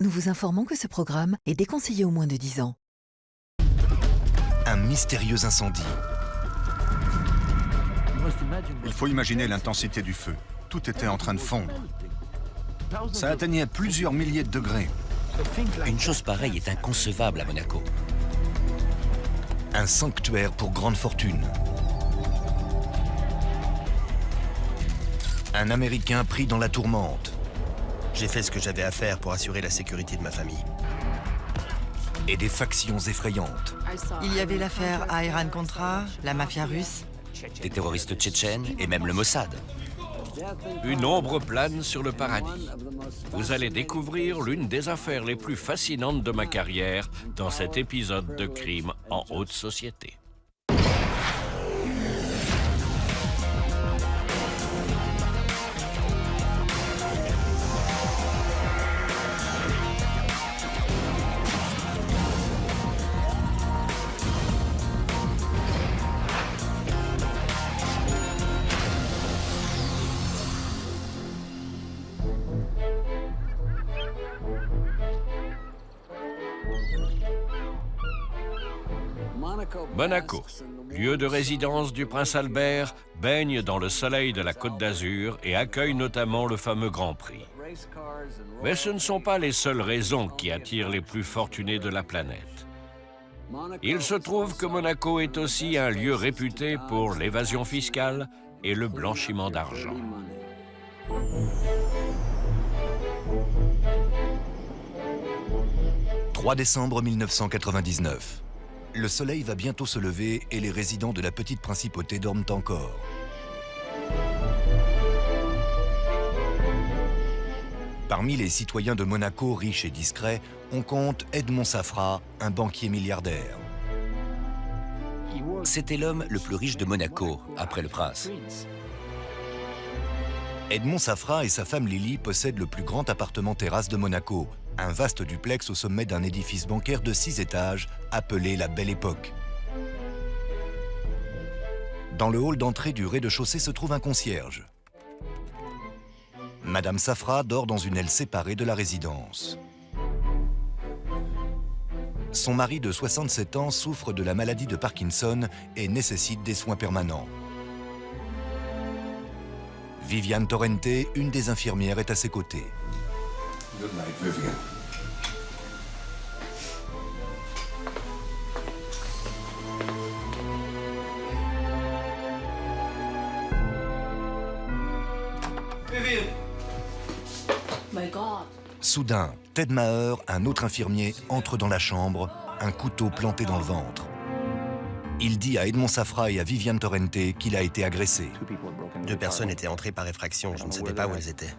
nous vous informons que ce programme est déconseillé aux moins de 10 ans. Un mystérieux incendie. Il faut imaginer l'intensité du feu. Tout était en train de fondre. Ça atteignait plusieurs milliers de degrés. Une chose pareille est inconcevable à Monaco. Un sanctuaire pour grande fortune. Un Américain pris dans la tourmente. J'ai fait ce que j'avais à faire pour assurer la sécurité de ma famille. Et des factions effrayantes. Il y avait l'affaire Iran-Contra, la mafia russe. Des terroristes tchétchènes et même le Mossad. Une ombre plane sur le paradis. Vous allez découvrir l'une des affaires les plus fascinantes de ma carrière dans cet épisode de crime en haute société. Monaco, lieu de résidence du prince Albert, baigne dans le soleil de la Côte d'Azur et accueille notamment le fameux Grand Prix. Mais ce ne sont pas les seules raisons qui attirent les plus fortunés de la planète. Il se trouve que Monaco est aussi un lieu réputé pour l'évasion fiscale et le blanchiment d'argent. « 3 décembre 1999. Le soleil va bientôt se lever et les résidents de la petite principauté dorment encore. Parmi les citoyens de Monaco riches et discrets, on compte Edmond Safra, un banquier milliardaire. C'était l'homme le plus riche de Monaco, après le prince. Edmond Safra et sa femme Lily possèdent le plus grand appartement terrasse de Monaco, un vaste duplex au sommet d'un édifice bancaire de 6 étages, appelé la Belle Époque. Dans le hall d'entrée du rez-de-chaussée se trouve un concierge. Madame Safra dort dans une aile séparée de la résidence. Son mari de 67 ans souffre de la maladie de Parkinson et nécessite des soins permanents. Viviane Torrente, une des infirmières, est à ses côtés. Good night, Vivian. Soudain, Ted Maher, un autre infirmier, entre dans la chambre, un couteau planté dans le ventre. Il dit à Edmond Safra et à Viviane Torrente qu'il a été agressé. 2 personnes étaient entrées par effraction, je ne savais pas où elles étaient.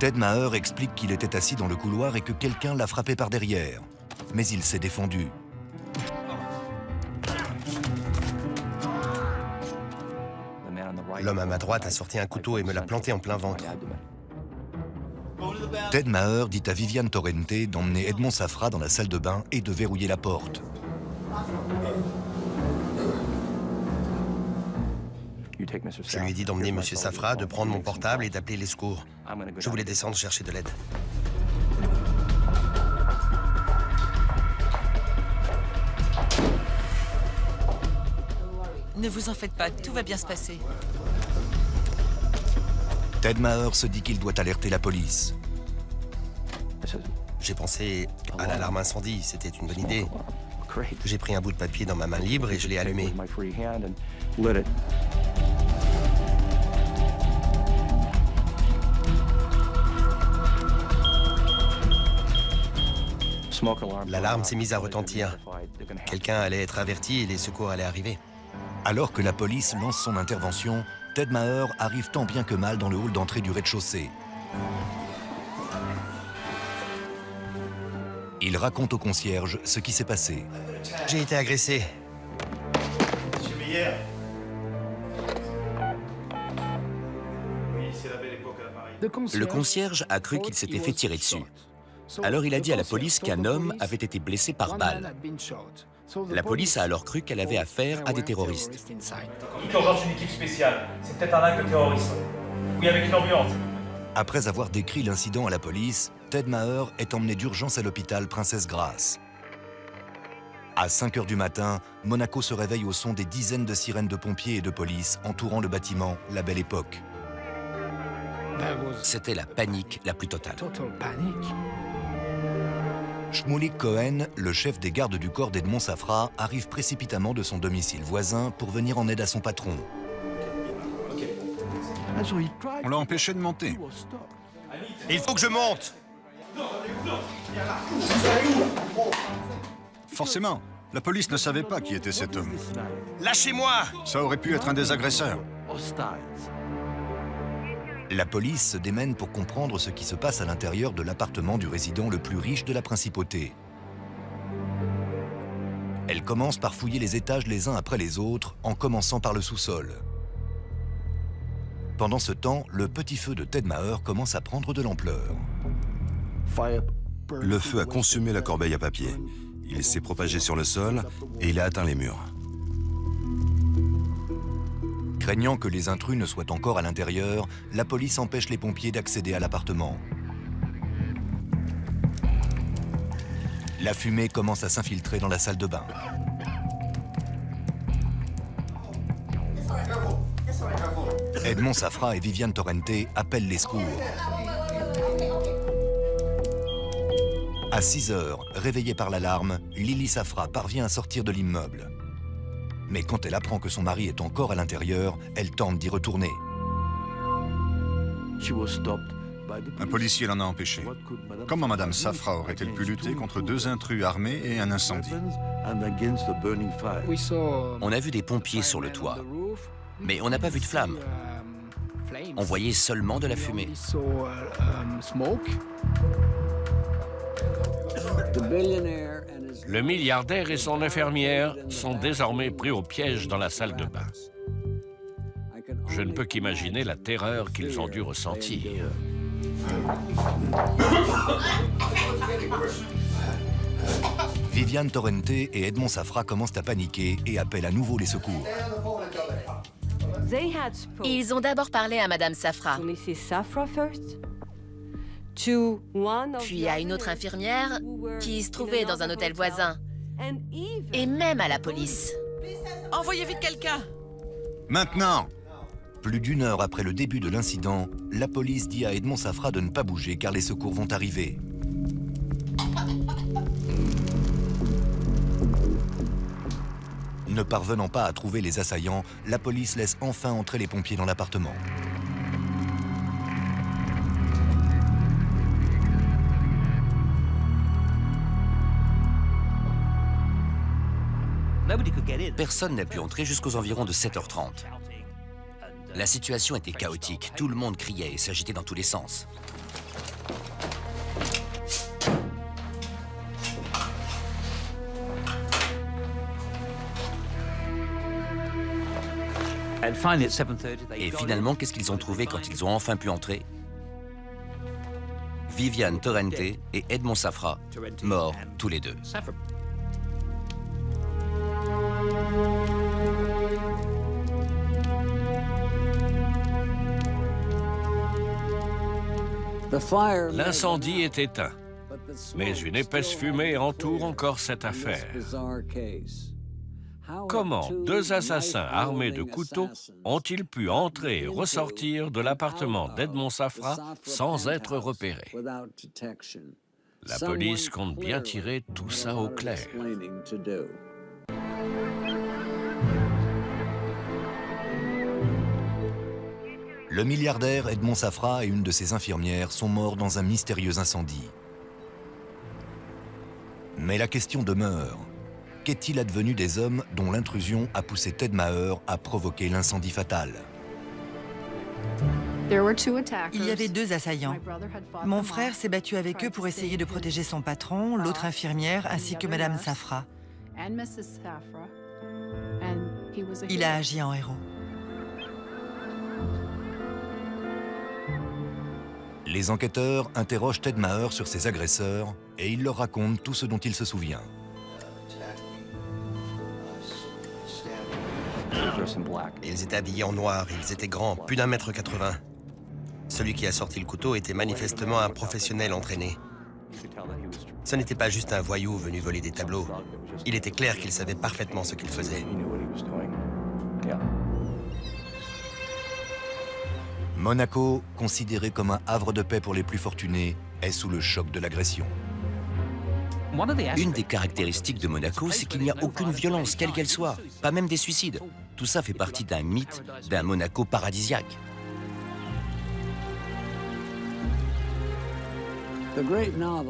Ted Maher explique qu'il était assis dans le couloir et que quelqu'un l'a frappé par derrière. Mais il s'est défendu. L'homme à ma droite a sorti un couteau et me l'a planté en plein ventre. Ted Maher dit à Viviane Torrente d'emmener Edmond Safra dans la salle de bain et de verrouiller la porte. Je lui ai dit d'emmener M. Safra, de prendre mon portable et d'appeler les secours. Je voulais descendre chercher de l'aide. Ne vous en faites pas, tout va bien se passer. Ted Maher se dit qu'il doit alerter la police. J'ai pensé à l'alarme incendie, c'était une bonne idée. J'ai pris un bout de papier dans ma main libre et je l'ai allumé. L'alarme s'est mise à retentir. Quelqu'un allait être averti et les secours allaient arriver. Alors que la police lance son intervention, Ted Maher arrive tant bien que mal dans le hall d'entrée du rez-de-chaussée. Il raconte au concierge ce qui s'est passé. J'ai été agressé. Monsieur Meyer. Oui, c'est la Belle Époque à l'appareil. Le concierge a cru qu'il s'était fait tirer dessus. Alors il a dit à la police qu'un homme avait été blessé par balle. La police a alors cru qu'elle avait affaire à des terroristes. Il urgence une équipe spéciale. C'est peut-être un acte de terrorisme. Oui, avec une ambulance. Après avoir décrit l'incident à la police, Ted Maher est emmené d'urgence à l'hôpital Princesse Grace. À 5 h du matin, Monaco se réveille au son des dizaines de sirènes de pompiers et de police entourant le bâtiment La Belle Époque. C'était la panique la plus totale. Shmulik Cohen, le chef des gardes du corps d'Edmond Safra, arrive précipitamment de son domicile voisin pour venir en aide à son patron. On l'a empêché de monter. Il faut que je monte! Forcément, la police ne savait pas qui était cet homme. Lâchez-moi! Ça aurait pu être un des agresseurs. La police se démène pour comprendre ce qui se passe à l'intérieur de l'appartement du résident le plus riche de la principauté. Elle commence par fouiller les étages les uns après les autres, en commençant par le sous-sol. Pendant ce temps, le petit feu de Ted Maher commence à prendre de l'ampleur. Le feu a consumé la corbeille à papier. Il s'est propagé sur le sol et il a atteint les murs. Craignant que les intrus ne soient encore à l'intérieur, la police empêche les pompiers d'accéder à l'appartement. La fumée commence à s'infiltrer dans la salle de bain. Edmond Safra et Viviane Torrente appellent les secours. À 6 h, réveillée par l'alarme, Lily Safra parvient à sortir de l'immeuble. Mais quand elle apprend que son mari est encore à l'intérieur, elle tente d'y retourner. Un policier l'en a empêché. Comment Madame Safra aurait-elle pu lutter contre 2 intrus armés et un incendie? On a vu des pompiers sur le toit, mais on n'a pas vu de flammes. On voyait seulement de la fumée. Le milliardaire et son infirmière sont désormais pris au piège dans la salle de bain. Je ne peux qu'imaginer la terreur qu'ils ont dû ressentir. Viviane Torrente et Edmond Safra commencent à paniquer et appellent à nouveau les secours. Ils ont d'abord parlé à Madame Safra, puis à une autre infirmière qui se trouvait dans un hôtel voisin, et même à la police. Envoyez vite quelqu'un! Maintenant! Plus d'1 heure après le début de l'incident, la police dit à Edmond Safra de ne pas bouger car les secours vont arriver. Ne parvenant pas à trouver les assaillants, la police laisse enfin entrer les pompiers dans l'appartement. Personne n'a pu entrer jusqu'aux environs de 7 h 30. La situation était chaotique. Tout le monde criait et s'agitait dans tous les sens. Et finalement, qu'est-ce qu'ils ont trouvé quand ils ont enfin pu entrer? Viviane Torrente et Edmond Safra, morts tous les deux. L'incendie est éteint, mais une épaisse fumée entoure encore cette affaire. Comment 2 assassins armés de couteaux ont-ils pu entrer et ressortir de l'appartement d'Edmond Safra sans être repérés? La police compte bien tirer tout ça au clair. Le milliardaire Edmond Safra et une de ses infirmières sont morts dans un mystérieux incendie. Mais la question demeure. Qu'est-il advenu des hommes dont l'intrusion a poussé Ted Maher à provoquer l'incendie fatal? Il y avait 2 assaillants. Mon frère s'est battu avec eux pour essayer de protéger son patron, l'autre infirmière, ainsi que Madame Safra. Il a agi en héros. Les enquêteurs interrogent Ted Maher sur ses agresseurs et il leur raconte tout ce dont il se souvient. Ils étaient habillés en noir, ils étaient grands, plus d'1,80 m. Celui qui a sorti le couteau était manifestement un professionnel entraîné. Ce n'était pas juste un voyou venu voler des tableaux. Il était clair qu'il savait parfaitement ce qu'il faisait. Monaco, considéré comme un havre de paix pour les plus fortunés, est sous le choc de l'agression. Une des caractéristiques de Monaco, c'est qu'il n'y a aucune violence, quelle qu'elle soit, pas même des suicides. Tout ça fait partie d'un mythe d'un Monaco paradisiaque.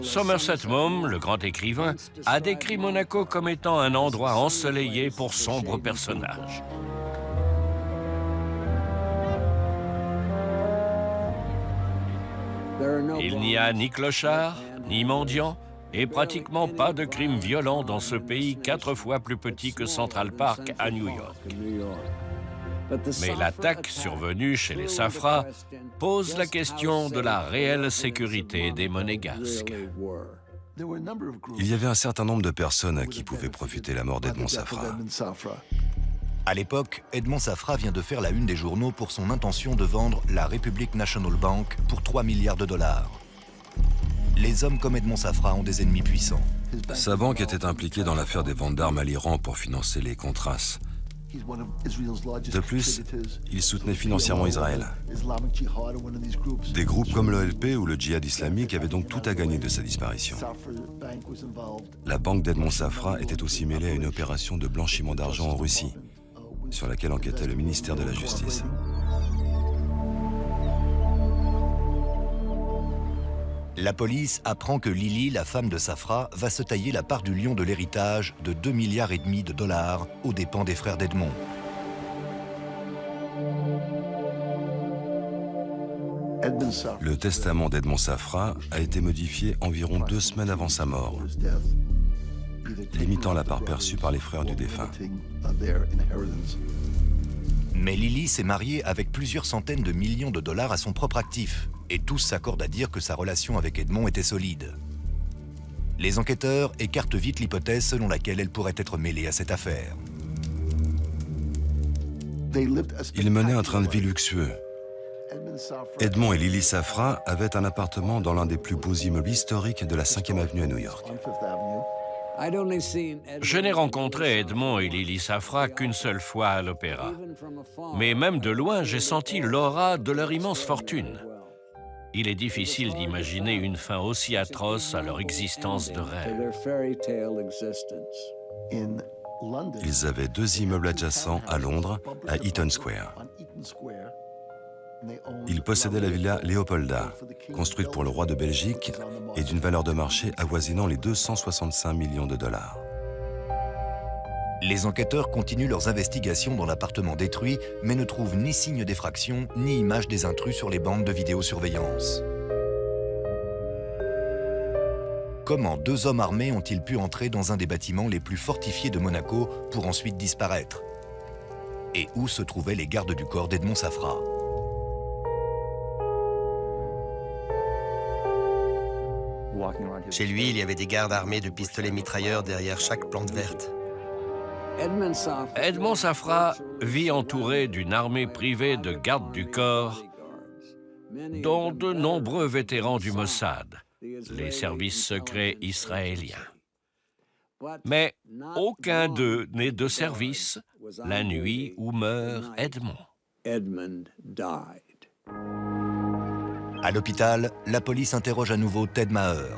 Somerset Maugham, le grand écrivain, a décrit Monaco comme étant un endroit ensoleillé pour sombres personnages. Il n'y a ni clochard, ni mendiant, et pratiquement pas de crimes violents dans ce pays 4 fois plus petit que Central Park à New York. Mais l'attaque survenue chez les Safra pose la question de la réelle sécurité des Monégasques. Il y avait un certain nombre de personnes à qui pouvait profiter la mort d'Edmond Safra. À l'époque, Edmond Safra vient de faire la une des journaux pour son intention de vendre la Republic National Bank pour 3 milliards de dollars. Les hommes comme Edmond Safra ont des ennemis puissants. Sa banque était impliquée dans l'affaire des ventes d'armes à l'Iran pour financer les Contras. De plus, il soutenait financièrement Israël. Des groupes comme l'OLP ou le djihad islamique avaient donc tout à gagner de sa disparition. La banque d'Edmond Safra était aussi mêlée à une opération de blanchiment d'argent en Russie, sur laquelle enquêtait le ministère de la Justice. La police apprend que Lily, la femme de Safra, va se tailler la part du lion de l'héritage de 2,5 milliards de dollars aux dépens des frères d'Edmond. Le testament d'Edmond Safra a été modifié environ 2 semaines avant sa mort, limitant la part perçue par les frères du défunt. Mais Lily s'est mariée avec plusieurs centaines de millions de dollars à son propre actif, et tous s'accordent à dire que sa relation avec Edmond était solide. Les enquêteurs écartent vite l'hypothèse selon laquelle elle pourrait être mêlée à cette affaire. Ils menaient un train de vie luxueux. Edmond et Lily Safra avaient un appartement dans l'un des plus beaux immeubles historiques de la 5e avenue à New York. Je n'ai rencontré Edmond et Lily Safra qu'une seule fois à l'opéra. Mais même de loin, j'ai senti l'aura de leur immense fortune. Il est difficile d'imaginer une fin aussi atroce à leur existence de rêve. Ils avaient 2 immeubles adjacents à Londres, à Eaton Square. Ils possédaient la villa Leopolda, construite pour le roi de Belgique et d'une valeur de marché avoisinant les 265 millions de dollars. Les enquêteurs continuent leurs investigations dans l'appartement détruit, mais ne trouvent ni signe d'effraction, ni image des intrus sur les bandes de vidéosurveillance. Comment 2 hommes armés ont-ils pu entrer dans un des bâtiments les plus fortifiés de Monaco pour ensuite disparaître? Et où se trouvaient les gardes du corps d'Edmond Safra? Chez lui, il y avait des gardes armés de pistolets mitrailleurs derrière chaque plante verte. Edmond Safra vit entouré d'une armée privée de gardes du corps, dont de nombreux vétérans du Mossad, les services secrets israéliens. Mais aucun d'eux n'est de service la nuit où meurt Edmond. À l'hôpital, la police interroge à nouveau Ted Maher.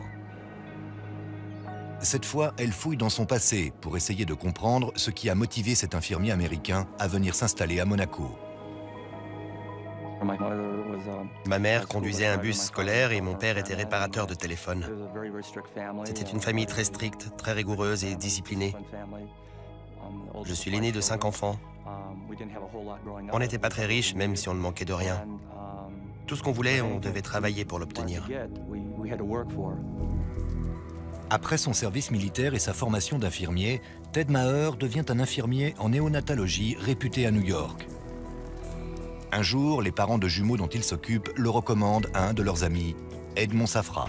Cette fois, elle fouille dans son passé pour essayer de comprendre ce qui a motivé cet infirmier américain à venir s'installer à Monaco. Ma mère conduisait un bus scolaire et mon père était réparateur de téléphone. C'était une famille très stricte, très rigoureuse et disciplinée. Je suis l'aîné de 5 enfants. On n'était pas très riches, même si on ne manquait de rien. Tout ce qu'on voulait, on devait travailler pour l'obtenir. Après son service militaire et sa formation d'infirmier, Ted Maher devient un infirmier en néonatologie réputé à New York. Un jour, les parents de jumeaux dont il s'occupe le recommandent à un de leurs amis, Edmond Safra.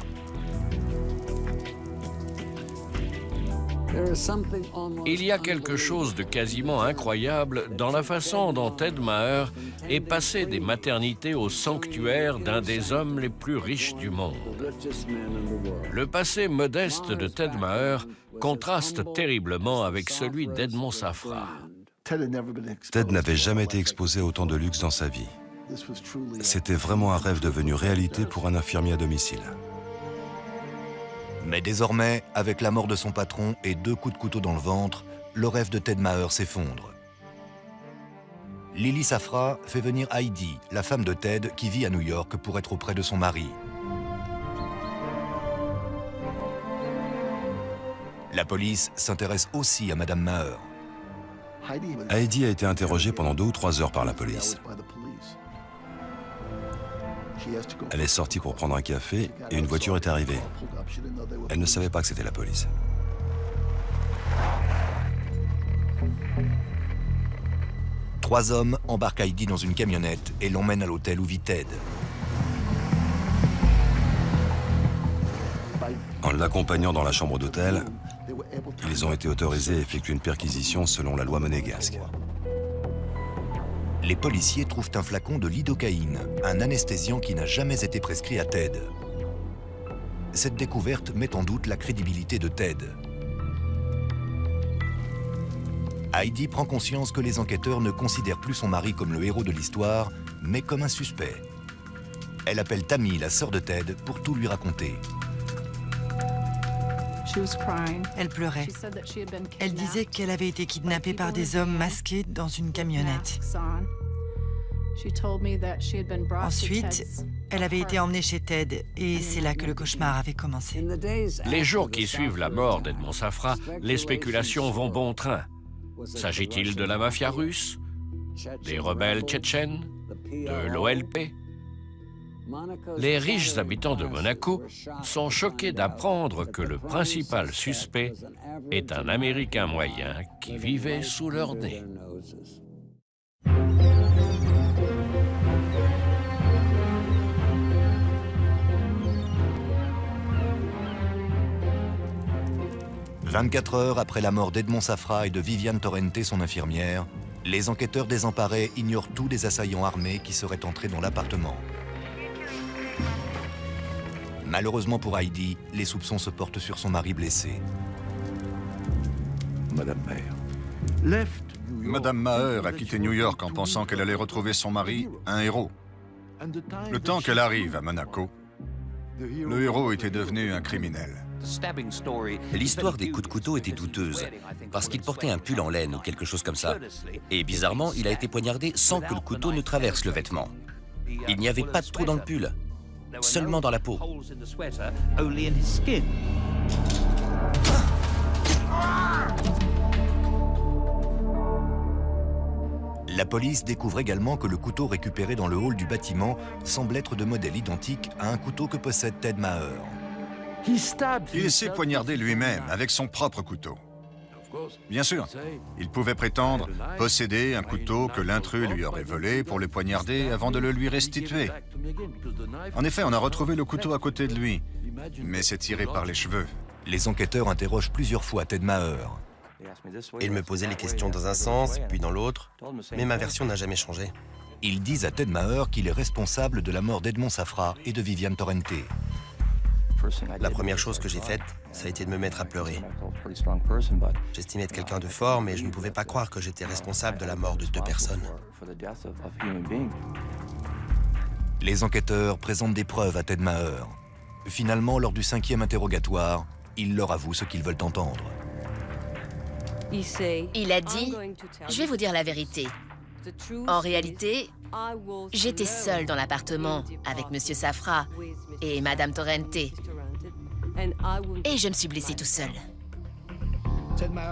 Il y a quelque chose de quasiment incroyable dans la façon dont Ted Maher et passer des maternités au sanctuaire d'un des hommes les plus riches du monde. Le passé modeste de Ted Maher contraste terriblement avec celui d'Edmond Safra. Ted n'avait jamais été exposé à autant de luxe dans sa vie. C'était vraiment un rêve devenu réalité pour un infirmier à domicile. Mais désormais, avec la mort de son patron et 2 coups de couteau dans le ventre, le rêve de Ted Maher s'effondre. Lily Safra fait venir Heidi, la femme de Ted, qui vit à New York pour être auprès de son mari. La police s'intéresse aussi à Madame Maher. Heidi a été interrogée pendant 2 ou 3 heures par la police. Elle est sortie pour prendre un café et une voiture est arrivée. Elle ne savait pas que c'était la police. Trois hommes embarquent Heidi dans une camionnette et l'emmènent à l'hôtel où vit Ted. En l'accompagnant dans la chambre d'hôtel, ils ont été autorisés à effectuer une perquisition selon la loi monégasque. Les policiers trouvent un flacon de lidocaïne, un anesthésiant qui n'a jamais été prescrit à Ted. Cette découverte met en doute la crédibilité de Ted. Heidi prend conscience que les enquêteurs ne considèrent plus son mari comme le héros de l'histoire, mais comme un suspect. Elle appelle Tammy, la sœur de Ted, pour tout lui raconter. Elle pleurait. Elle disait qu'elle avait été kidnappée par des hommes masqués dans une camionnette. Ensuite, elle avait été emmenée chez Ted et c'est là que le cauchemar avait commencé. Les jours qui suivent la mort d'Edmond Safra, les spéculations vont bon train. S'agit-il de la mafia russe, des rebelles tchétchènes, de l'OLP? Les riches habitants de Monaco sont choqués d'apprendre que le principal suspect est un Américain moyen qui vivait sous leur nez. « 24 heures après la mort d'Edmond Safra et de Viviane Torrente, son infirmière, les enquêteurs désemparés ignorent tous des assaillants armés qui seraient entrés dans l'appartement. Malheureusement pour Heidi, les soupçons se portent sur son mari blessé. Madame Maher a quitté New York en pensant qu'elle allait retrouver son mari, un héros. Le temps qu'elle arrive à Monaco, le héros était devenu un criminel. L'histoire des coups de couteau était douteuse, parce qu'il portait un pull en laine ou quelque chose comme ça. Et bizarrement, il a été poignardé sans que le couteau ne traverse le vêtement. Il n'y avait pas de trou dans le pull, seulement dans la peau. La police découvre également que le couteau récupéré dans le hall du bâtiment semble être de modèle identique à un couteau que possède Ted Maher. Il s'est poignardé lui-même avec son propre couteau. Bien sûr, il pouvait prétendre posséder un couteau que l'intrus lui aurait volé pour le poignarder avant de le lui restituer. En effet, on a retrouvé le couteau à côté de lui, mais c'est tiré par les cheveux. Les enquêteurs interrogent plusieurs fois Ted Maher. Il me posait les questions dans un sens, puis dans l'autre, mais ma version n'a jamais changé. Ils disent à Ted Maher qu'il est responsable de la mort d'Edmond Safra et de Viviane Torrente. La première chose que j'ai faite, ça a été de me mettre à pleurer. J'estimais être quelqu'un de fort, mais je ne pouvais pas croire que j'étais responsable de la mort de 2 personnes. Les enquêteurs présentent des preuves à Ted Maher. Finalement, lors du 5e interrogatoire, il leur avoue ce qu'ils veulent entendre. Il a dit « Je vais vous dire la vérité. En réalité, j'étais seule dans l'appartement avec Monsieur Safra et Madame Torrente. Et je me suis blessée tout seul. »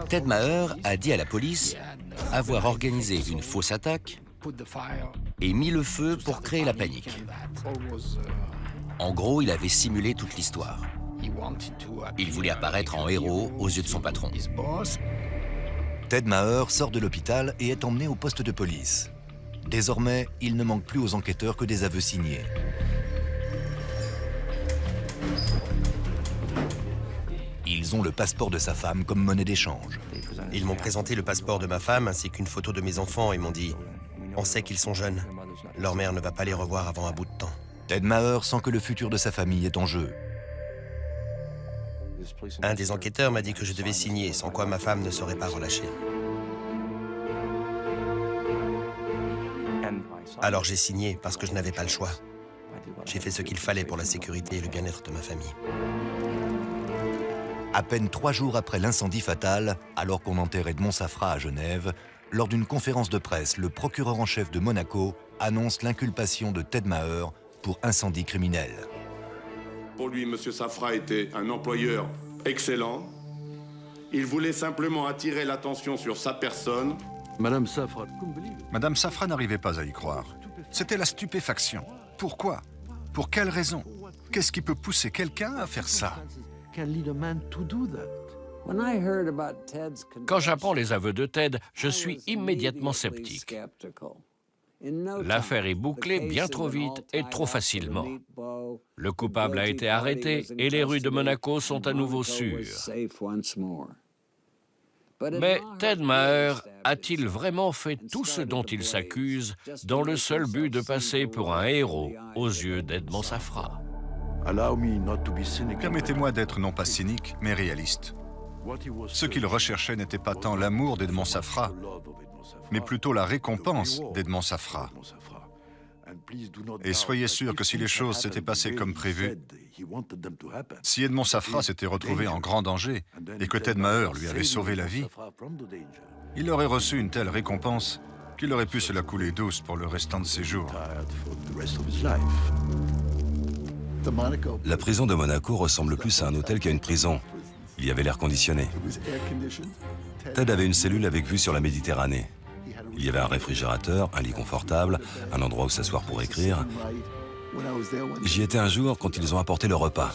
Ted Maher a dit à la police avoir organisé une fausse attaque et mis le feu pour créer la panique. En gros, il avait simulé toute l'histoire. Il voulait apparaître en héros aux yeux de son patron. Ted Maher sort de l'hôpital et est emmené au poste de police. Désormais, il ne manque plus aux enquêteurs que des aveux signés. Ils ont le passeport de sa femme comme monnaie d'échange. Ils m'ont présenté le passeport de ma femme ainsi qu'une photo de mes enfants et m'ont dit « On sait qu'ils sont jeunes. Leur mère ne va pas les revoir avant un bout de temps. Ted Maher sent que le futur de sa famille est en jeu. Un des enquêteurs m'a dit que je devais signer, sans quoi ma femme ne serait pas relâchée. Alors j'ai signé parce que je n'avais pas le choix. J'ai fait ce qu'il fallait pour la sécurité et le bien-être de ma famille. À peine 3 jours après l'incendie fatal, alors qu'on enterre Edmond Safra à Genève, lors d'une conférence de presse, le procureur en chef de Monaco annonce l'inculpation de Ted Maher pour incendie criminel. Pour lui, M. Safra était un employeur excellent. Il voulait simplement attirer l'attention sur sa personne. Madame Safra n'arrivait pas à y croire. C'était la stupéfaction. Pourquoi? Pour quelle raison? Qu'est-ce qui peut pousser quelqu'un à faire ça? Quand j'apprends les aveux de Ted, je suis immédiatement sceptique. L'affaire est bouclée bien trop vite et trop facilement. Le coupable a été arrêté et les rues de Monaco sont à nouveau sûres. Mais Ted Maher a-t-il vraiment fait tout ce dont il s'accuse dans le seul but de passer pour un héros aux yeux d'Edmond Safra? Permettez-moi d'être non pas cynique, mais réaliste. Ce qu'il recherchait n'était pas tant l'amour d'Edmond Safra, mais plutôt la récompense d'Edmond Safra. Et soyez sûr que si les choses s'étaient passées comme prévu, si Edmond Safra s'était retrouvé en grand danger et que Ted Maher lui avait sauvé la vie, il aurait reçu une telle récompense qu'il aurait pu se la couler douce pour le restant de ses jours. La prison de Monaco ressemble plus à un hôtel qu'à une prison. Il y avait l'air conditionné. Ted avait une cellule avec vue sur la Méditerranée. Il y avait un réfrigérateur, un lit confortable, un endroit où s'asseoir pour écrire. J'y étais un jour quand ils ont apporté le repas.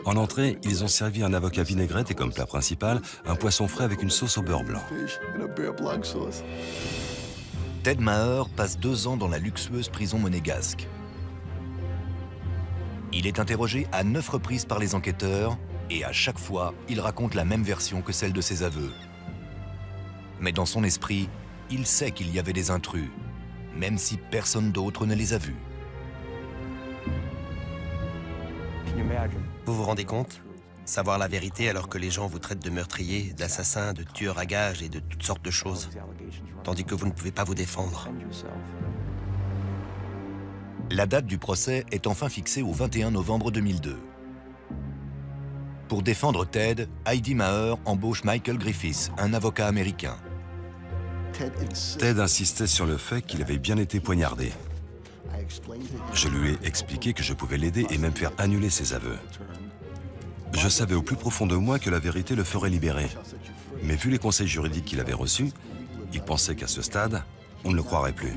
En entrée, ils ont servi un avocat vinaigrette et comme plat principal, un poisson frais avec une sauce au beurre blanc. Ted Maher passe 2 ans dans la luxueuse prison monégasque. Il est interrogé à 9 reprises par les enquêteurs et à chaque fois, il raconte la même version que celle de ses aveux. Mais dans son esprit, il sait qu'il y avait des intrus, même si personne d'autre ne les a vus. Vous vous rendez compte? Savoir la vérité alors que les gens vous traitent de meurtrier, d'assassin, de tueur à gages et de toutes sortes de choses, tandis que vous ne pouvez pas vous défendre. La date du procès est enfin fixée au 21 novembre 2002. Pour défendre Ted, Heidi Maher embauche Michael Griffiths, un avocat américain. Ted insistait sur le fait qu'il avait bien été poignardé. Je lui ai expliqué que je pouvais l'aider et même faire annuler ses aveux. Je savais au plus profond de moi que la vérité le ferait libérer. Mais vu les conseils juridiques qu'il avait reçus, il pensait qu'à ce stade, on ne le croirait plus.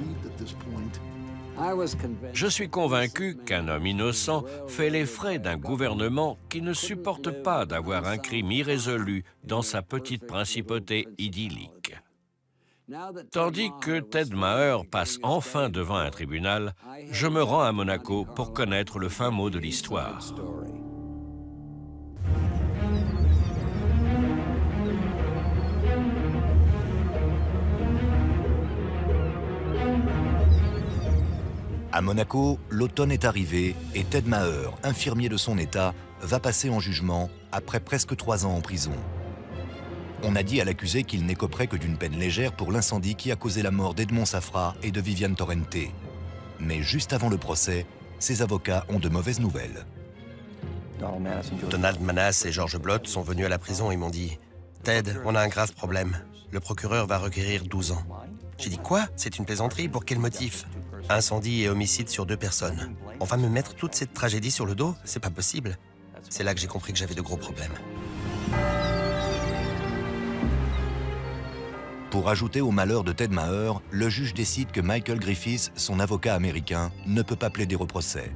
Je suis convaincu qu'un homme innocent fait les frais d'un gouvernement qui ne supporte pas d'avoir un crime irrésolu dans sa petite principauté idyllique. Tandis que Ted Maher passe enfin devant un tribunal, je me rends à Monaco pour connaître le fin mot de l'histoire. À Monaco, l'automne est arrivé et Ted Maher, infirmier de son état, va passer en jugement après presque 3 ans en prison. On a dit à l'accusé qu'il n'écoperait que d'une peine légère pour l'incendie qui a causé la mort d'Edmond Safra et de Viviane Torrente. Mais juste avant le procès, ses avocats ont de mauvaises nouvelles. Donald Manas et George Blott sont venus à la prison et m'ont dit « Ted, on a un grave problème. Le procureur va requérir 12 ans. » J'ai dit « Quoi? C'est une plaisanterie? Pour quel motif? » Incendie et homicide sur 2 personnes. On va me mettre toute cette tragédie sur le dos? C'est pas possible. C'est là que j'ai compris que j'avais de gros problèmes. Pour ajouter au malheur de Ted Maher, le juge décide que Michael Griffiths, son avocat américain, ne peut pas plaider au procès.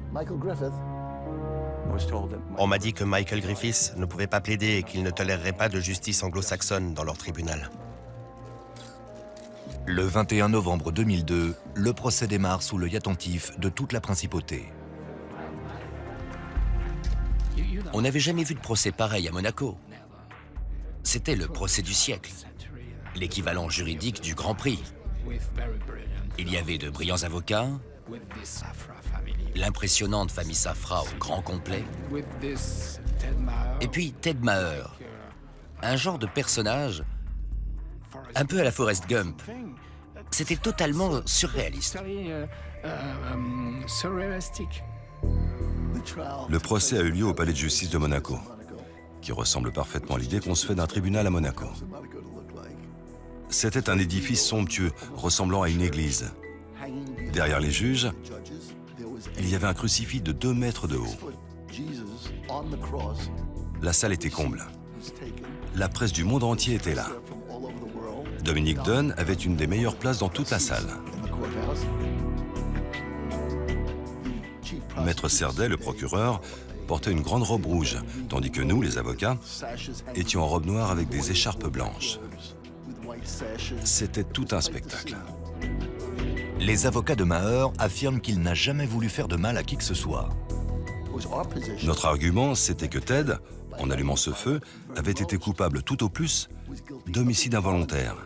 On m'a dit que Michael Griffiths ne pouvait pas plaider et qu'il ne tolérerait pas de justice anglo-saxonne dans leur tribunal. Le 21 novembre 2002, le procès démarre sous l'œil attentif de toute la principauté. On n'avait jamais vu de procès pareil à Monaco. C'était le procès du siècle, l'équivalent juridique du Grand Prix. Il y avait de brillants avocats, l'impressionnante famille Safra au grand complet, et puis Ted Maher, un genre de personnage un peu à la Forrest Gump. C'était totalement surréaliste. Le procès a eu lieu au palais de justice de Monaco, qui ressemble parfaitement à l'idée qu'on se fait d'un tribunal à Monaco. C'était un édifice somptueux, ressemblant à une église. Derrière les juges, il y avait un crucifix de 2 mètres de haut. La salle était comble. La presse du monde entier était là. Dominique Dunn avait une des meilleures places dans toute la salle. Maître Cerdet, le procureur, portait une grande robe rouge, tandis que nous, les avocats, étions en robe noire avec des écharpes blanches. C'était tout un spectacle. Les avocats de Maher affirment qu'il n'a jamais voulu faire de mal à qui que ce soit. Notre argument, c'était que Ted, en allumant ce feu, avait été coupable tout au plus d'homicide involontaire.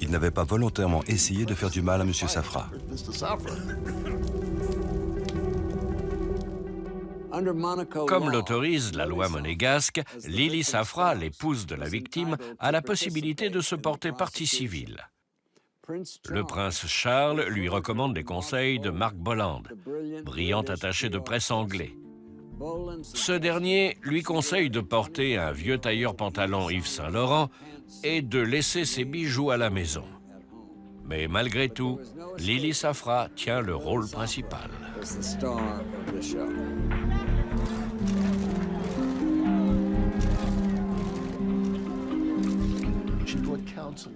Il n'avait pas volontairement essayé de faire du mal à M. Safra. Comme l'autorise la loi monégasque, Lily Safra, l'épouse de la victime, a la possibilité de se porter partie civile. Le prince Charles lui recommande les conseils de Marc Bolland, brillant attaché de presse anglais. Ce dernier lui conseille de porter un vieux tailleur pantalon Yves Saint Laurent et de laisser ses bijoux à la maison. Mais malgré tout, Lily Safra tient le rôle principal.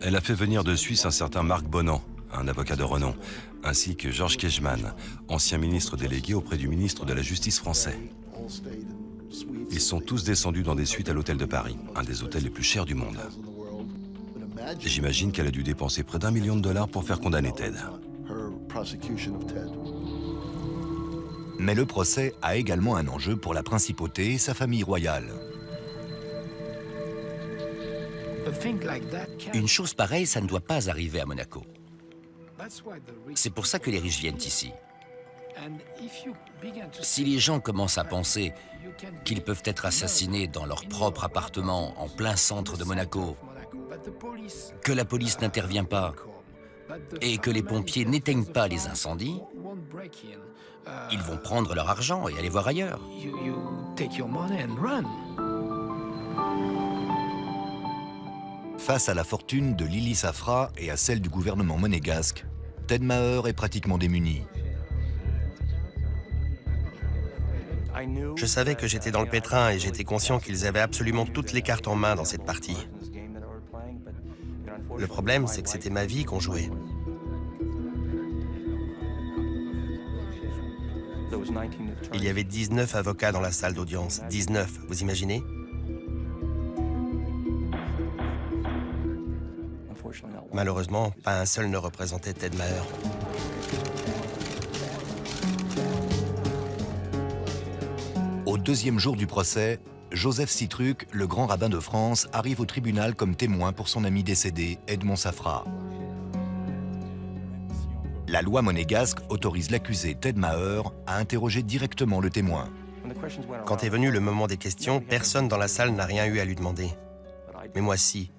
Elle a fait venir de Suisse un certain Marc Bonan, un avocat de renom, ainsi que Georges Kejman, ancien ministre délégué auprès du ministre de la Justice français. Ils sont tous descendus dans des suites à l'hôtel de Paris, un des hôtels les plus chers du monde. J'imagine qu'elle a dû dépenser près d'1 million de dollars pour faire condamner Ted. Mais le procès a également un enjeu pour la principauté et sa famille royale. Une chose pareille, ça ne doit pas arriver à Monaco. C'est pour ça que les riches viennent ici. Si les gens commencent à penser qu'ils peuvent être assassinés dans leur propre appartement en plein centre de Monaco, que la police n'intervient pas et que les pompiers n'éteignent pas les incendies, ils vont prendre leur argent et aller voir ailleurs. Face à la fortune de Lily Safra et à celle du gouvernement monégasque, Ted Maher est pratiquement démuni. Je savais que j'étais dans le pétrin et j'étais conscient qu'ils avaient absolument toutes les cartes en main dans cette partie. Le problème, c'est que c'était ma vie qu'on jouait. Il y avait 19 avocats dans la salle d'audience. 19, vous imaginez? Malheureusement, pas un seul ne représentait Ted Maher. Au deuxième jour du procès, Joseph Citruc, le grand rabbin de France, arrive au tribunal comme témoin pour son ami décédé, Edmond Safra. La loi monégasque autorise l'accusé Ted Maher à interroger directement le témoin. Quand est venu le moment des questions, personne dans la salle n'a rien eu à lui demander. Mais moi, si.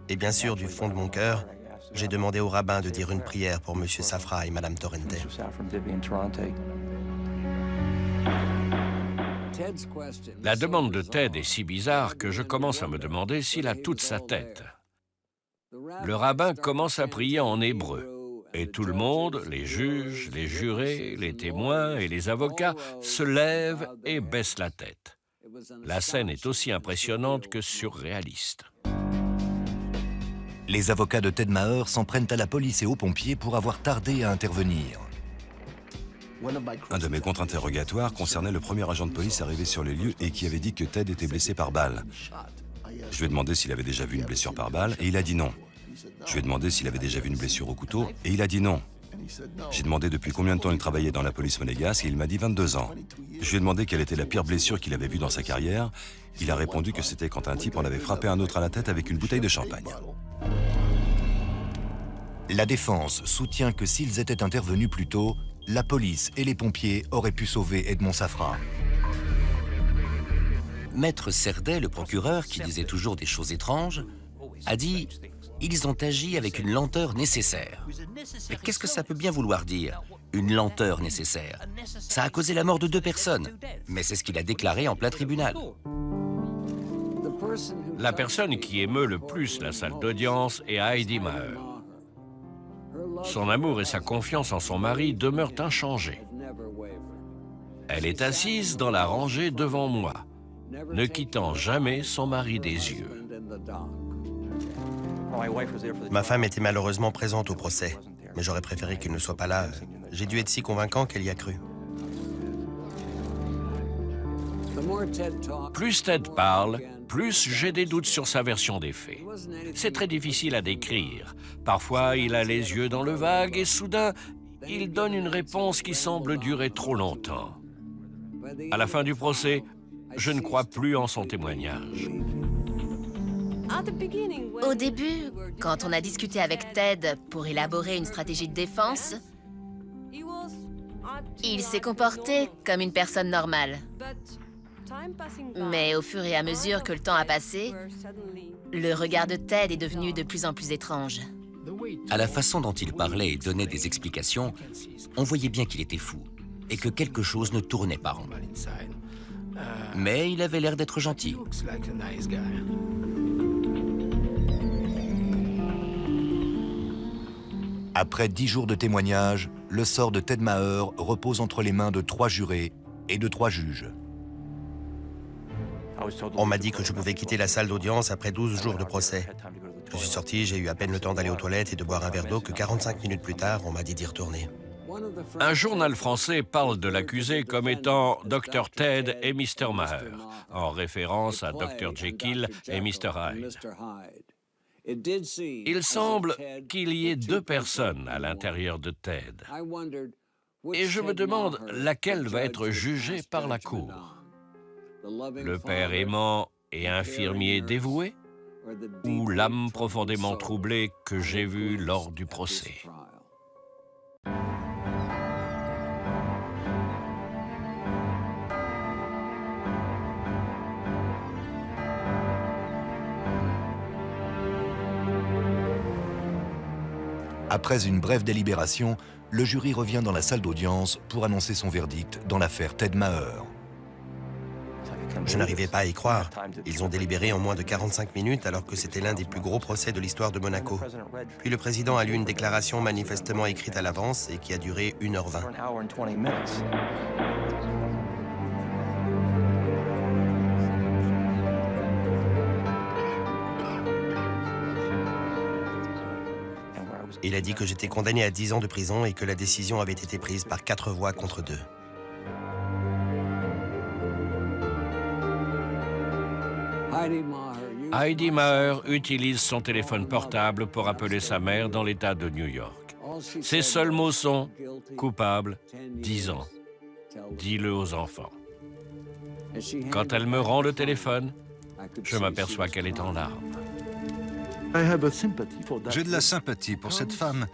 Et bien sûr, du fond de mon cœur, j'ai demandé au rabbin de dire une prière pour M. Safra et Mme Torrente. La demande de Ted est si bizarre que je commence à me demander s'il a toute sa tête. Le rabbin commence à prier en hébreu. Et tout le monde, les juges, les jurés, les témoins et les avocats, se lèvent et baissent la tête. La scène est aussi impressionnante que surréaliste. Les avocats de Ted Maher s'en prennent à la police et aux pompiers pour avoir tardé à intervenir. Un de mes contre-interrogatoires concernait le premier agent de police arrivé sur les lieux et qui avait dit que Ted était blessé par balle. Je lui ai demandé s'il avait déjà vu une blessure par balle et il a dit non. Je lui ai demandé s'il avait déjà vu une blessure au couteau et il a dit non. J'ai demandé depuis combien de temps il travaillait dans la police monégasque et il m'a dit 22 ans. Je lui ai demandé quelle était la pire blessure qu'il avait vue dans sa carrière. Il a répondu que c'était quand un type en avait frappé un autre à la tête avec une bouteille de champagne. La défense soutient que s'ils étaient intervenus plus tôt, la police et les pompiers auraient pu sauver Edmond Safra. Maître Cerdet, le procureur, qui disait toujours des choses étranges, a dit « Ils ont agi avec une lenteur nécessaire ». Mais qu'est-ce que ça peut bien vouloir dire, une lenteur nécessaire? Ça a causé la mort de 2 personnes, mais c'est ce qu'il a déclaré en plein tribunal. La personne qui émeut le plus la salle d'audience est Heidi Maher. Son amour et sa confiance en son mari demeurent inchangés. Elle est assise dans la rangée devant moi, ne quittant jamais son mari des yeux. Ma femme était malheureusement présente au procès, mais j'aurais préféré qu'elle ne soit pas là. J'ai dû être si convaincant qu'elle y a cru. Plus Ted parle, plus j'ai des doutes sur sa version des faits. C'est très difficile à décrire. Parfois, il a les yeux dans le vague et soudain, il donne une réponse qui semble durer trop longtemps. À la fin du procès, je ne crois plus en son témoignage. Au début, quand on a discuté avec Ted pour élaborer une stratégie de défense, il s'est comporté comme une personne normale. Mais au fur et à mesure que le temps a passé, le regard de Ted est devenu de plus en plus étrange. À la façon dont il parlait et donnait des explications, on voyait bien qu'il était fou et que quelque chose ne tournait pas rond. Mais il avait l'air d'être gentil. Après 10 jours de témoignage, le sort de Ted Maher repose entre les mains de 3 jurés et de 3 juges. On m'a dit que je pouvais quitter la salle d'audience après 12 jours de procès. Je suis sorti, j'ai eu à peine le temps d'aller aux toilettes et de boire un verre d'eau que 45 minutes plus tard, on m'a dit d'y retourner. Un journal français parle de l'accusé comme étant Dr Ted et Mr Maher, en référence à Dr Jekyll et Mr Hyde. Il semble qu'il y ait 2 personnes à l'intérieur de Ted. Et je me demande laquelle va être jugée par la cour. Le père aimant et infirmier dévoué, ou l'âme profondément troublée que j'ai vue lors du procès. Après une brève délibération, le jury revient dans la salle d'audience pour annoncer son verdict dans l'affaire Ted Maher. Je n'arrivais pas à y croire. Ils ont délibéré en moins de 45 minutes alors que c'était l'un des plus gros procès de l'histoire de Monaco. Puis le président a lu une déclaration manifestement écrite à l'avance et qui a duré 1h20. Il a dit que j'étais condamné à 10 ans de prison et que la décision avait été prise par 4 voix contre 2. Heidi Maher utilise son téléphone portable pour appeler sa mère dans l'État de New York. Ses seuls mots sont « coupable, 10 ans ». Dis-le aux enfants. Quand elle me rend le téléphone, je m'aperçois qu'elle est en larmes. J'ai de la sympathie pour cette femme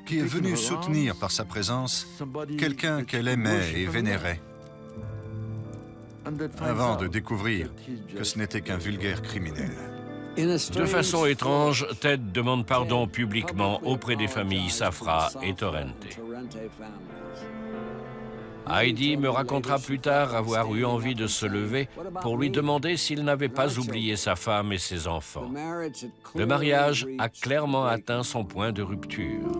qui est venue soutenir par sa présence quelqu'un qu'elle aimait et vénérait, avant de découvrir que ce n'était qu'un vulgaire criminel. De façon étrange, Ted demande pardon publiquement auprès des familles Safra et Torrente. Heidi me racontera plus tard avoir eu envie de se lever pour lui demander s'il n'avait pas oublié sa femme et ses enfants. Le mariage a clairement atteint son point de rupture.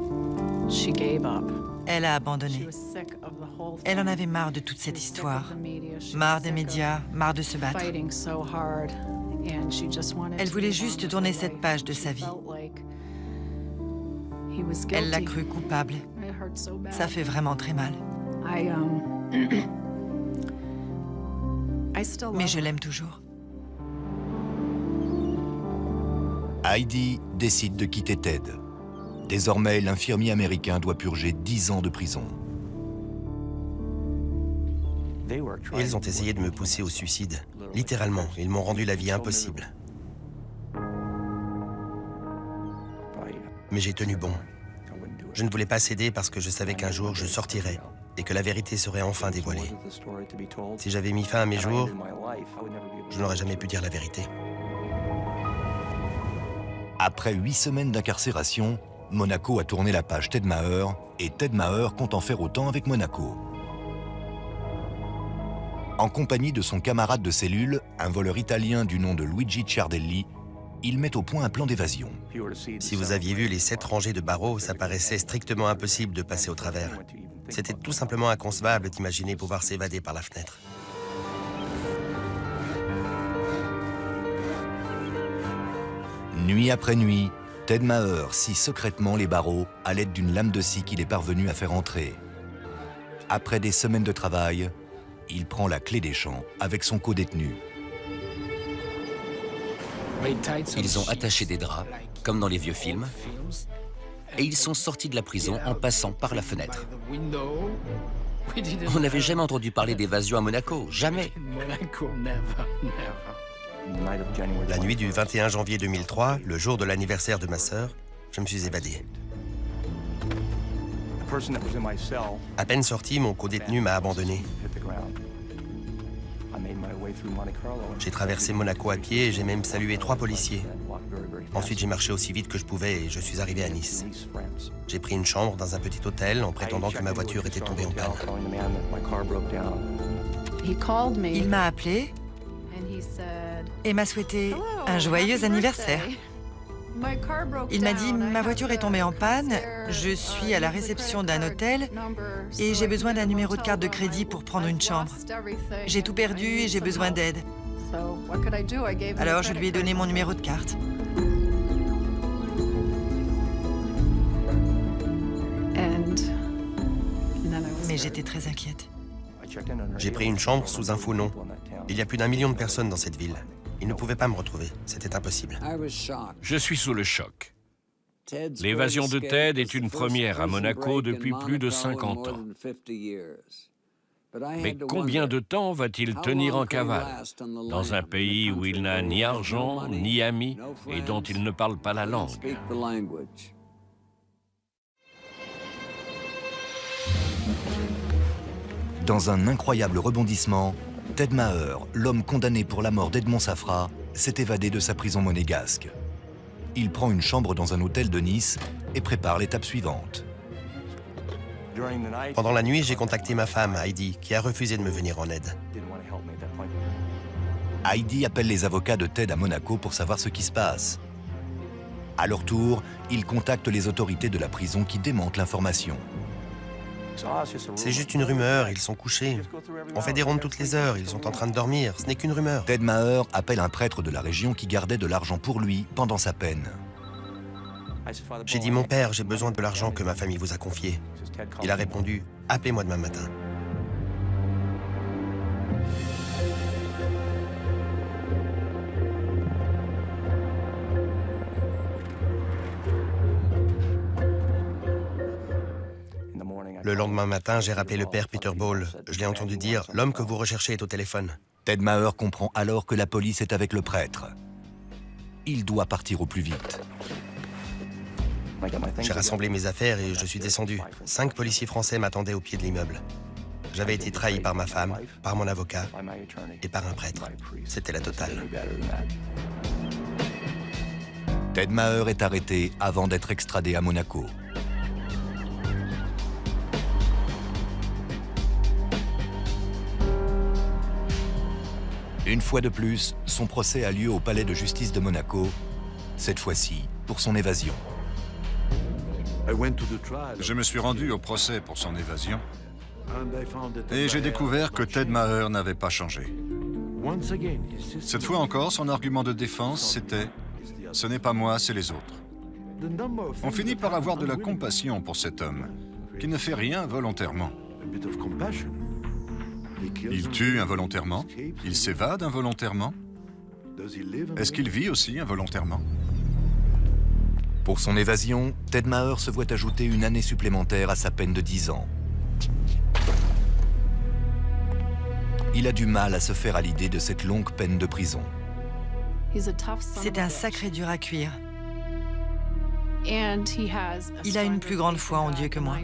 Elle a abandonné. Elle en avait marre de toute cette histoire. Marre des médias, marre de se battre. Elle voulait juste tourner cette page de sa vie. Elle l'a cru coupable. Ça fait vraiment très mal. Mais je l'aime toujours. Heidi décide de quitter Ted. Désormais, l'infirmier américain doit purger 10 ans de prison. Ils ont essayé de me pousser au suicide. Littéralement, ils m'ont rendu la vie impossible. Mais j'ai tenu bon. Je ne voulais pas céder parce que je savais qu'un jour je sortirais et que la vérité serait enfin dévoilée. Si j'avais mis fin à mes jours, je n'aurais jamais pu dire la vérité. Après 8 semaines d'incarcération, Monaco a tourné la page Ted Maher et Ted Maher compte en faire autant avec Monaco. En compagnie de son camarade de cellule, un voleur italien du nom de Luigi Ciardelli, il met au point un plan d'évasion. Si vous aviez vu les 7 rangées de barreaux, ça paraissait strictement impossible de passer au travers. C'était tout simplement inconcevable d'imaginer pouvoir s'évader par la fenêtre. Nuit après nuit, Ted Maher scie secrètement les barreaux à l'aide d'une lame de scie qu'il est parvenu à faire entrer. Après des semaines de travail, il prend la clé des champs avec son codétenu. Ils ont attaché des draps, comme dans les vieux films, et ils sont sortis de la prison en passant par la fenêtre. On n'avait jamais entendu parler d'évasion à Monaco, jamais. La nuit du 21 janvier 2003, le jour de l'anniversaire de ma sœur, je me suis évadé. À peine sorti, mon codétenu m'a abandonné. J'ai traversé Monaco à pied et j'ai même salué 3 policiers. Ensuite, j'ai marché aussi vite que je pouvais et je suis arrivé à Nice. J'ai pris une chambre dans un petit hôtel en prétendant que ma voiture était tombée en panne. Il m'a appelé et m'a souhaité un joyeux anniversaire. Il m'a dit « Ma voiture est tombée en panne, je suis à la réception d'un hôtel et j'ai besoin d'un numéro de carte de crédit pour prendre une chambre. J'ai tout perdu et j'ai besoin d'aide. » Alors je lui ai donné mon numéro de carte. Mais j'étais très inquiète. J'ai pris une chambre sous un faux nom. Il y a plus d'1 million de personnes dans cette ville. Ils ne pouvaient pas me retrouver. C'était impossible. Je suis sous le choc. L'évasion de Ted est une première à Monaco depuis plus de 50 ans. Mais combien de temps va-t-il tenir en cavale, dans un pays où il n'a ni argent, ni amis, et dont il ne parle pas la langue? Dans un incroyable rebondissement, Ted Maher, l'homme condamné pour la mort d'Edmond Safra, s'est évadé de sa prison monégasque. Il prend une chambre dans un hôtel de Nice et prépare l'étape suivante. Pendant la nuit, j'ai contacté ma femme, Heidi, qui a refusé de me venir en aide. Heidi appelle les avocats de Ted à Monaco pour savoir ce qui se passe. À leur tour, ils contactent les autorités de la prison qui démentent l'information. C'est juste une rumeur, ils sont couchés. On fait des rondes toutes les heures, ils sont en train de dormir, ce n'est qu'une rumeur. Ted Maher appelle un prêtre de la région qui gardait de l'argent pour lui pendant sa peine. J'ai dit, mon père, j'ai besoin de l'argent que ma famille vous a confié. Il a répondu, appelez-moi demain matin. Le lendemain matin, j'ai rappelé le père Peter Ball. Je l'ai entendu dire « L'homme que vous recherchez est au téléphone ». Ted Maher comprend alors que la police est avec le prêtre. Il doit partir au plus vite. J'ai rassemblé mes affaires et je suis descendu. 5 policiers français m'attendaient au pied de l'immeuble. J'avais été trahi par ma femme, par mon avocat et par un prêtre. C'était la totale. Ted Maher est arrêté avant d'être extradé à Monaco. Une fois de plus, son procès a lieu au palais de justice de Monaco, cette fois-ci pour son évasion. Je me suis rendu au procès pour son évasion et j'ai découvert que Ted Maher n'avait pas changé. Cette fois encore, son argument de défense, c'était « Ce n'est pas moi, c'est les autres ». On finit par avoir de la compassion pour cet homme qui ne fait rien volontairement. Il tue involontairement? Il s'évade involontairement? Est-ce qu'il vit aussi involontairement? Pour son évasion, Ted Maher se voit ajouter une année supplémentaire à sa peine de 10 ans. Il a du mal à se faire à l'idée de cette longue peine de prison. C'est un sacré dur à cuire. Il a une plus grande foi en Dieu que moi.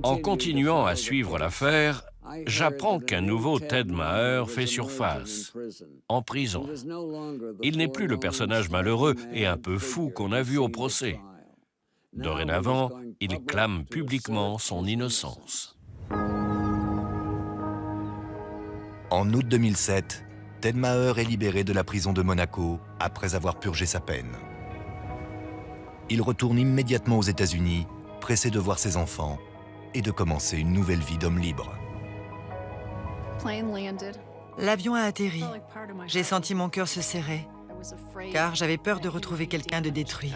En continuant à suivre l'affaire, j'apprends qu'un nouveau Ted Maher fait surface, en prison. Il n'est plus le personnage malheureux et un peu fou qu'on a vu au procès. Dorénavant, il clame publiquement son innocence. En août 2007, Ted Maher est libéré de la prison de Monaco après avoir purgé sa peine. Il retourne immédiatement aux États-Unis, pressé de voir ses enfants et de commencer une nouvelle vie d'homme libre. L'avion a atterri. J'ai senti mon cœur se serrer, car j'avais peur de retrouver quelqu'un de détruit.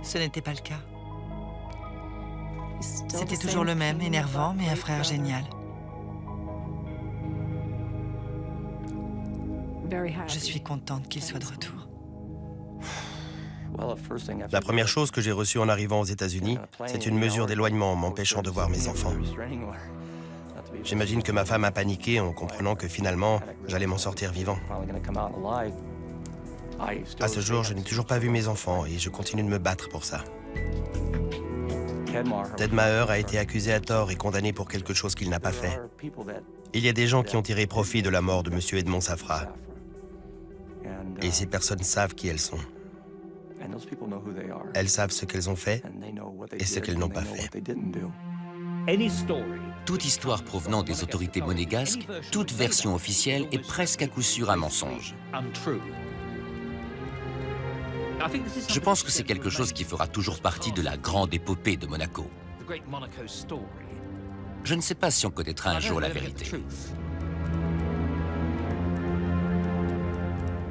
Ce n'était pas le cas. C'était toujours le même, énervant, mais un frère génial. Je suis contente qu'il soit de retour. La première chose que j'ai reçue en arrivant aux États-Unis, c'est une mesure d'éloignement m'empêchant de voir mes enfants. J'imagine que ma femme a paniqué en comprenant que finalement, j'allais m'en sortir vivant. À ce jour, je n'ai toujours pas vu mes enfants et je continue de me battre pour ça. Ted Maher a été accusé à tort et condamné pour quelque chose qu'il n'a pas fait. Il y a des gens qui ont tiré profit de la mort de M. Edmond Safra. Et ces personnes savent qui elles sont. Elles savent ce qu'elles ont fait et ce qu'elles n'ont pas fait. Toute histoire provenant des autorités monégasques, toute version officielle est presque à coup sûr un mensonge. Je pense que c'est quelque chose qui fera toujours partie de la grande épopée de Monaco. Je ne sais pas si on connaîtra un jour la vérité.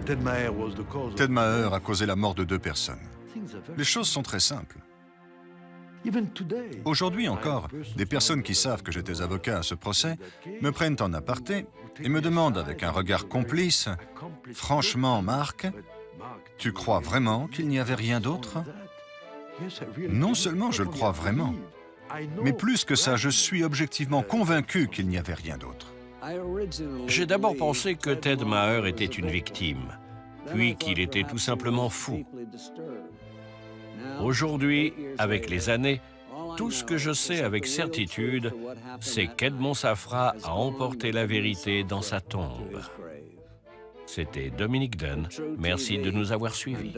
Ted Maher a causé la mort de 2 personnes. Les choses sont très simples. Aujourd'hui encore, des personnes qui savent que j'étais avocat à ce procès me prennent en aparté et me demandent avec un regard complice « Franchement, Marc, tu crois vraiment qu'il n'y avait rien d'autre ?» Non seulement je le crois vraiment, mais plus que ça, je suis objectivement convaincu qu'il n'y avait rien d'autre. J'ai d'abord pensé que Ted Maher était une victime, puis qu'il était tout simplement fou. Aujourd'hui, avec les années, tout ce que je sais avec certitude, c'est qu'Edmond Safra a emporté la vérité dans sa tombe. C'était Dominique Dunn. Merci de nous avoir suivis.